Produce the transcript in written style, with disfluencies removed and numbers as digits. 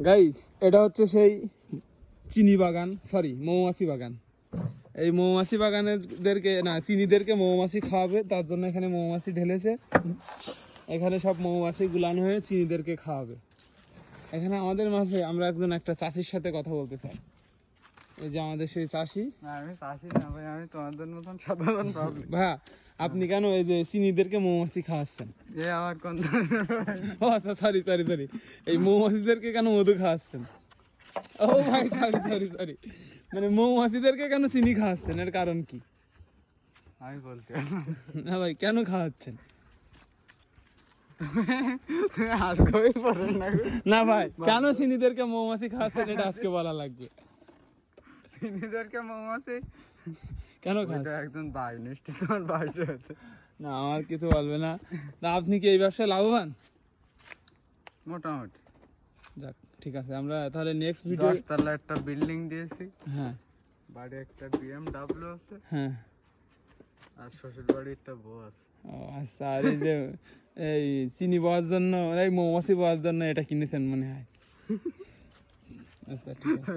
Guys এটা হচ্ছে সেই চিনি বাগান, সরি মৌমাছি বাগান। এই মৌমাছি বাগানেরদেরকে না, চিনিদেরকে মৌমাছি খাওয়াবে, তার জন্য এখানে মৌমাছি ঢেলেছে। এখানে সব মৌমাছি গুলানো হয়ে চিনিদেরকে খাওয়াবে। এখানে আমাদের মাঝে আমরা একটা চাষির সাথে কথা বলতে চাই। এই যে আমাদের সেই চাষি। আমি চাষি না ভাই, আমি তোমাদের মতন সাধারণ পাবলিক। ভাইয়া আপনি কেন এই যে চিনিদেরকে মৌমাছি খাওয়াচ্ছেন? এ আমার কোন ও আচ্ছা, সরি সরি সরি, এই মৌমাছিদেরকে কেন মধু খাওয়াচ্ছেন? ও ভাই সরি সরি সরি, মানে মৌমাছিদেরকে কেন চিনি খাওয়াচ্ছেন, এর কারণ কি? আমি বলতে না ভাই, কেন খাওয়াচ্ছেন? আজকে পড়েন না না ভাই, কেন চিনিদেরকে মৌমাছি খাওয়াচ্ছেন এটা আজকে বলা লাগবে। চিনিদেরকে মৌমাছি কেন ওইটা খাওয়াচ্ছেন? একজন ভাই নিষ্ঠি, তোমার বাইরে আছে। না আমার কিছু বলবে না। তা আপনি কি এই ব্যবসায় লাভবান? মোটামুটি যাক ঠিক আছে, আমরা তাহলে নেক্সট ভিডিও। 10 তলা একটা বিল্ডিং দিয়েছি, হ্যাঁ বাড়ি একটা BMW আছে, হ্যাঁ। আর শ্বশুর বাড়ি একটা বউ আছে। ও আচ্ছা, আর এই যে এই চিনি পাওয়ার জন্য, এই মৌমাছি পাওয়ার জন্য এটা কিনেছেন মনে হয়। আচ্ছা ঠিক আছে।